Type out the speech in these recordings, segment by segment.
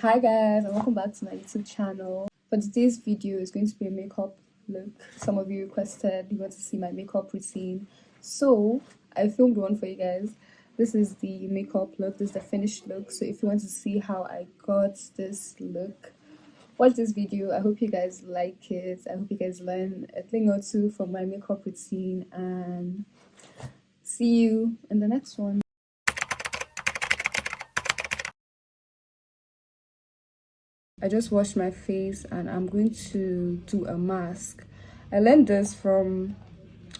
Hi guys, and welcome back to my YouTube channel. For today's video is going to be a makeup look. Some of you requested you want to see my makeup routine, so I filmed one for you guys. This is the makeup look. This is the finished look. So if you want to see how I got this look, watch this video. I hope you guys like it. I hope you guys learn a thing or two from my makeup routine, and see you in the next one. I just washed my face and I'm going to do a mask. I learned this from,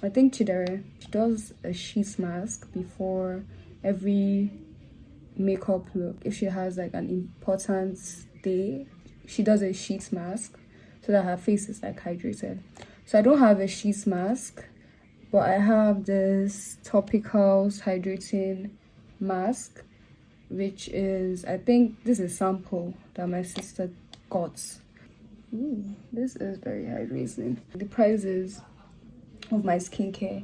I think, Chidere. She does a sheet mask before every makeup look. If she has like an important day, she does a sheet mask so that her face is like hydrated. So I don't have a sheet mask, but I have this topical hydrating mask, which is, I think this is sample that my sister got. Ooh, this is very hydrating. The prices of my skincare,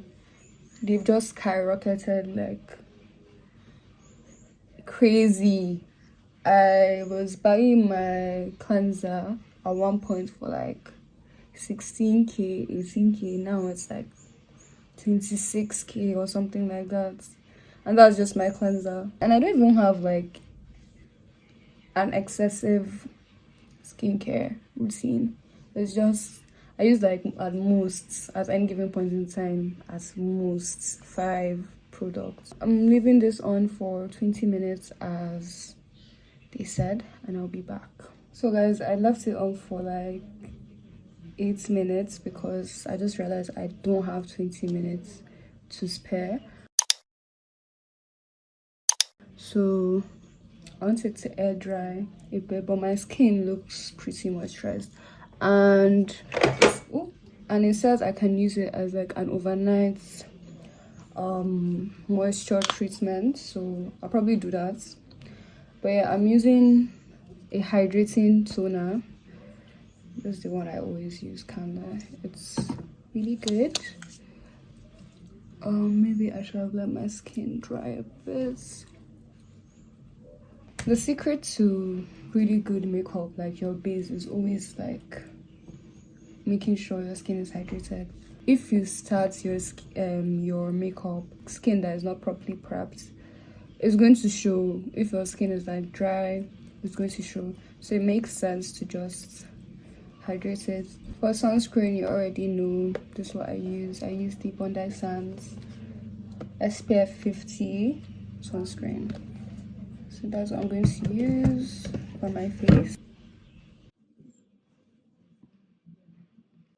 they've just skyrocketed like crazy. I was buying my cleanser at one point for like 16k, 18k. Now it's like 26k or something like that, and that's just my cleanser. And I don't even have like an excessive skincare routine. It's just I use like at any given point in time, at most 5 products. I'm leaving this on for 20 minutes as they said, and I'll be back. So guys, I left it on for like 8 minutes because I just realized I don't have 20 minutes to spare. So I want it to air dry a bit, but my skin looks pretty moisturized, and it says I can use it as like an overnight moisture treatment, so I'll probably do that. But yeah, I'm using a hydrating toner. This is the one I always use, Kanda. It's really good. Maybe I should have let my skin dry a bit. The secret to really good makeup, like your base, is always like making sure your skin is hydrated. If you start your makeup skin that is not properly prepped, it's going to show. If your skin is like dry, it's going to show. So it makes sense to just hydrate it. For sunscreen, you already know this is what I use. I use the Bondi Sands SPF 50 sunscreen. So that's what I'm going to use for my face.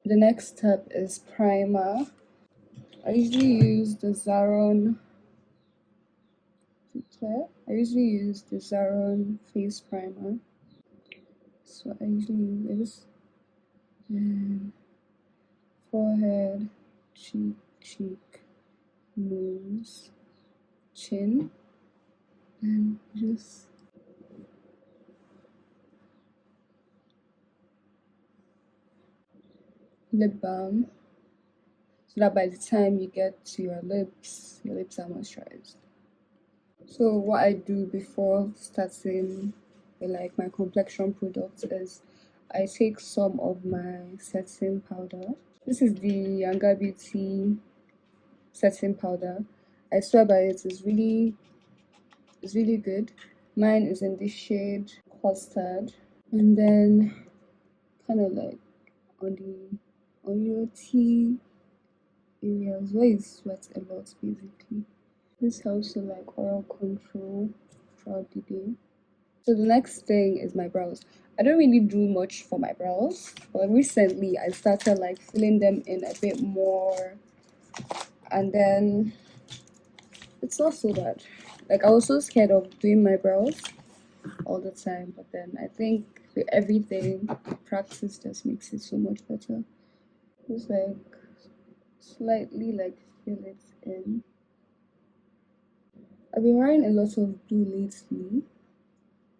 The next step is primer. I usually use the Zaron face primer. So I usually use this. And forehead, cheek, nose, chin, and just lip balm, so that by the time you get to your lips are moisturized. So what I do before starting with like my complexion products is I take some of my setting powder. This is the Younger Beauty setting powder. I swear by it. It's really good. Mine is in the shade Custard, and then kind of like on your T areas where you sweat a lot, basically. This helps to like oil control throughout the day. So the next thing is my brows. I don't really do much for my brows, but recently I started like filling them in a bit more, and then it's not so bad. Like I was so scared of doing my brows all the time, but then I think with everything, practice just makes it so much better. Just like slightly like fill it in. I've been wearing a lot of blue lately.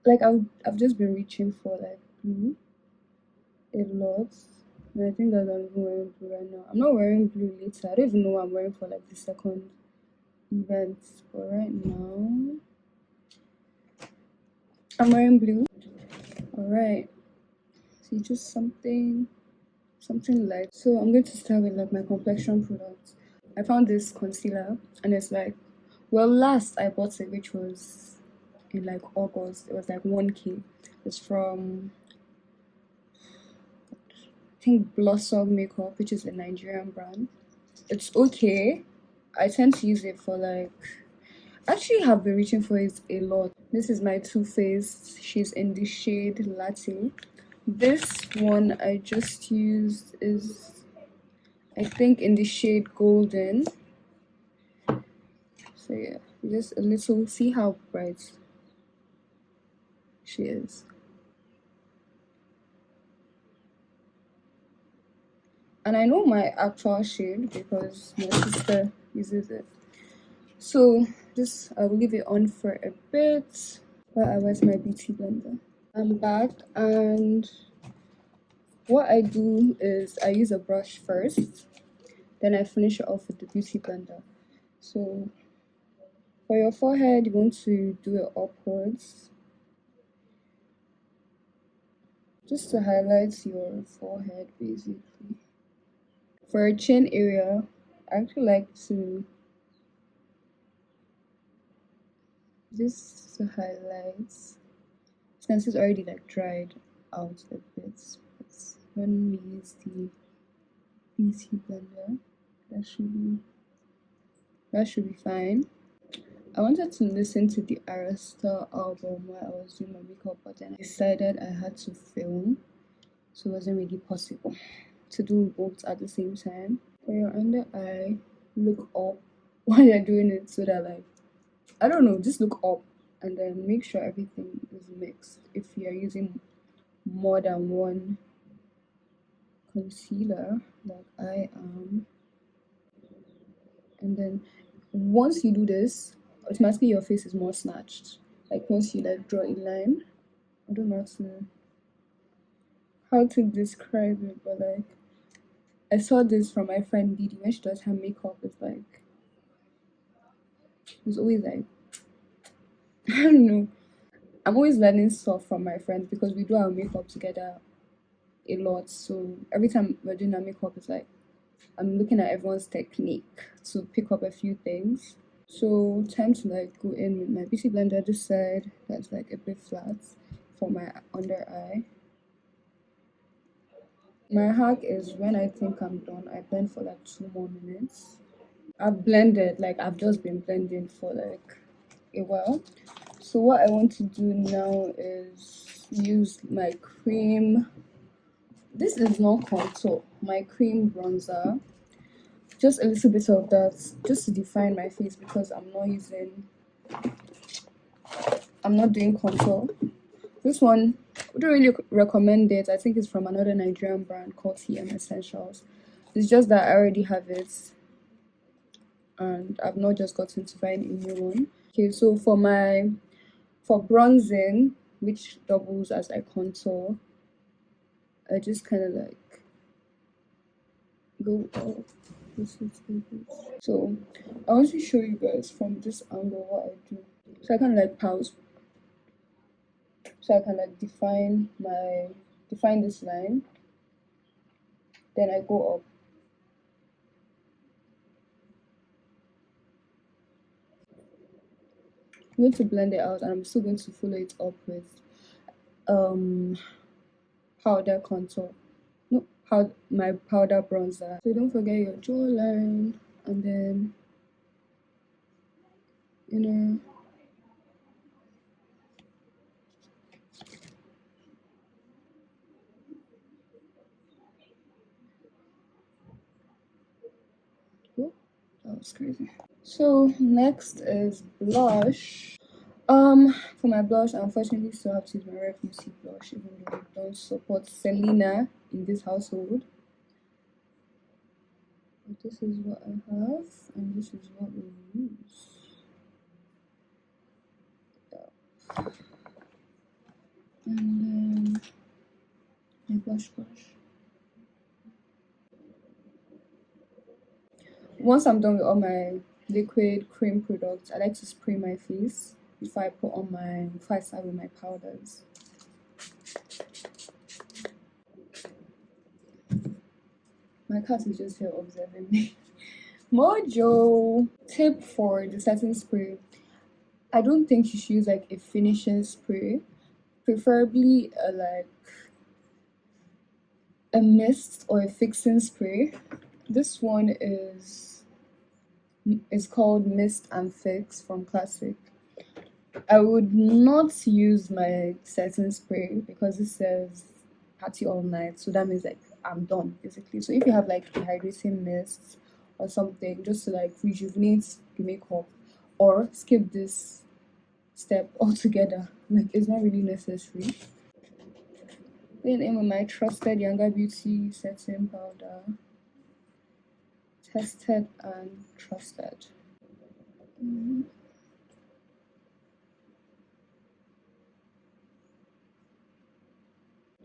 Like I've just been reaching for like blue a lot, and I think that I'm even wearing blue right now. I'm not wearing blue later. I don't even know what I'm wearing for like the second event, but right now I'm wearing blue. Alright, see, just something light. So I'm going to start with like my complexion products. I found this concealer and it's like, well, last I bought it, which was in like August. It was like 1K. It's from, I think, Blossom Makeup, which is a Nigerian brand. It's okay. I tend to use it for like, actually have been reaching for it a lot. This is my Too Faced. She's in the shade Latte. This one I just used is, I think, in the shade Golden. So yeah, just a little, see how bright she is. And I know my actual shade because my sister uses it. So just I will leave it on for a bit while I wet my beauty blender. I'm back, and what I do is I use a brush first, then I finish it off with the beauty blender. So for your forehead, you want to do it upwards, just to highlight your forehead basically. For a chin area, I actually like to just to highlight. Since it's already like dried out a bit, but when we use the beauty blender, that should be fine. I wanted to listen to the Arista album while I was doing my makeup, but then I decided I had to film, so it wasn't really possible to do both at the same time. For your under eye, look up while you're doing it, so that, like, I don't know, just look up and then make sure everything is mixed. If you're using more than one concealer, like I am, and then once you do this, automatically your face is more snatched. Like once you like draw a line, I don't know how to describe it, but like I saw this from my friend Didi when she does her makeup. It's like it's always like I don't know. I'm always learning stuff from my friends because we do our makeup together a lot. So every time we're doing our makeup, it's like I'm looking at everyone's technique to pick up a few things. So time to like go in with my beauty blender this side that's like a bit flat for my under eye. My hack is when I think I'm done, I blend for like 2 more minutes. I've blended, like I've just been blending for like a while. So what I want to do now is use my cream. This is not contour, my cream bronzer. Just a little bit of that, just to define my face because I'm not doing contour. This one, I don't really recommend it. I think it's from another Nigerian brand called TM Essentials. It's just that I already have it and I've not just gotten to find a new one. Okay, so for bronzing, which doubles as a contour, I just kind of like go up. So I want to show you guys from this angle what I do. So I can like pause. So I can like define this line. Then I go up. I'm going to blend it out and I'm still going to follow it up with powder contour. No, my powder bronzer. So don't forget your jawline and then inner. Oh, that was crazy. So next is blush. For my blush, I unfortunately still have to use my Rare Beauty blush, even though we don't support Selena in this household. But this is what I have, and this is what we use. Yeah. And then my blush brush. Once I'm done with all my liquid cream products, I like to spray my face before I start with my powders. My cat is just here observing me. Mojo! Tip for the setting spray. I don't think you should use like a finishing spray. Preferably a mist or a fixing spray. This one is called Mist and Fix from Classic. I would not use my setting spray because it says party all night, so that means like I'm done basically. So if you have like a hydrating mist or something just to like rejuvenate the makeup, or skip this step altogether, like it's not really necessary. Then in with my trusted Younger Beauty setting powder, tested and trusted.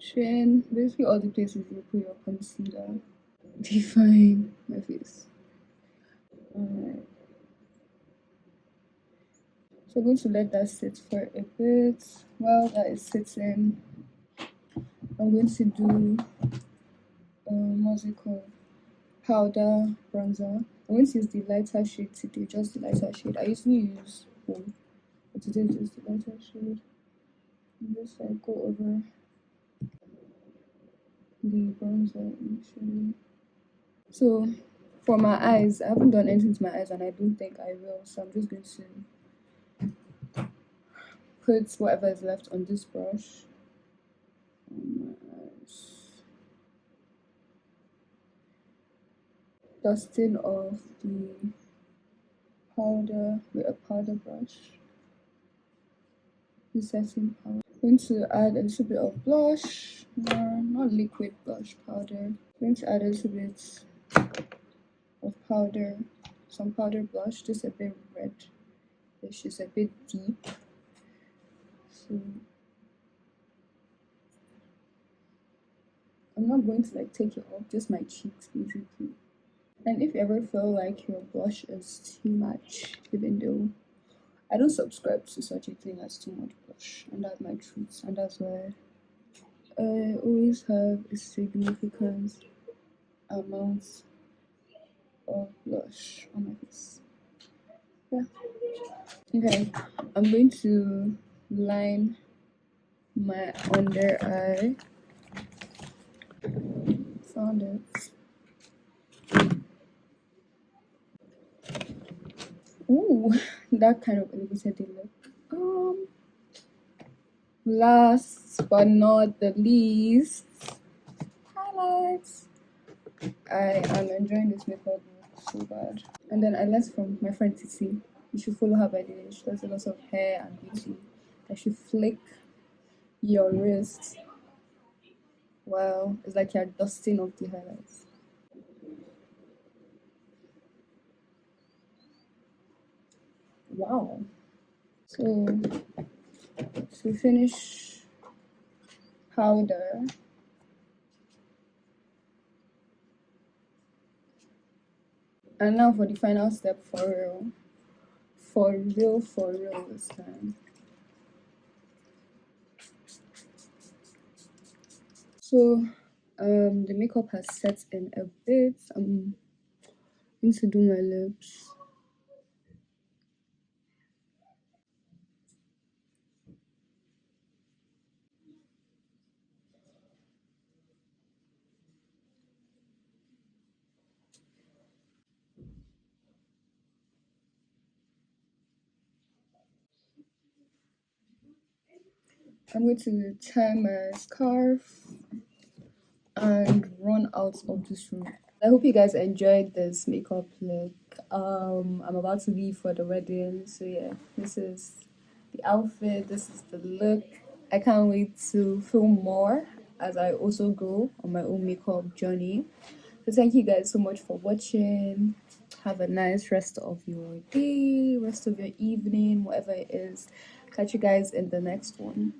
Train basically all the places you put your concealer. Define my face. Alright. So I'm going to let that sit for a bit. While that is sitting, I'm going to do what's it called? Powder bronzer. I'm going to use the lighter shade today, just the lighter shade. I usually use one, but today just the lighter shade. And just like go over the bronzer initially. So for my eyes, I haven't done anything to my eyes and I don't think I will, so I'm just going to put whatever is left on this brush on my eyes. Dusting off the powder with a powder brush. The setting powder. I'm going to add a little bit of blush, not liquid blush, powder. I'm going to add a little bit of powder, some powder blush, just a bit red. It's just a bit deep. So I'm not going to like take it off, just my cheeks basically. And if you ever feel like your blush is too much, even though I don't subscribe to such a thing as too much blush, and that's my truth, and that's why I always have a significant amount of blush on my face. Yeah. Okay, I'm going to line my under eye. Found it. Ooh, that kind of elevated the look. Last but not the least, highlights. I am enjoying this makeup look so bad. And then I learned from my friend Titi. You should follow her by the way. She does a lot of hair and beauty. I should flick your wrist. Wow, it's like you're dusting off the highlights. Wow. So to finish powder, and now for the final step, for real this time. So the makeup has set in a bit. I'm going to do my lips. I'm going to tie my scarf and run out of this room. I hope you guys enjoyed this makeup look. I'm about to leave for the wedding, so yeah, this is the outfit, this is the look. I can't wait to film more as I also go on my own makeup journey. So thank you guys so much for watching. Have a nice rest of your day, rest of your evening, whatever it is. Catch you guys in the next one.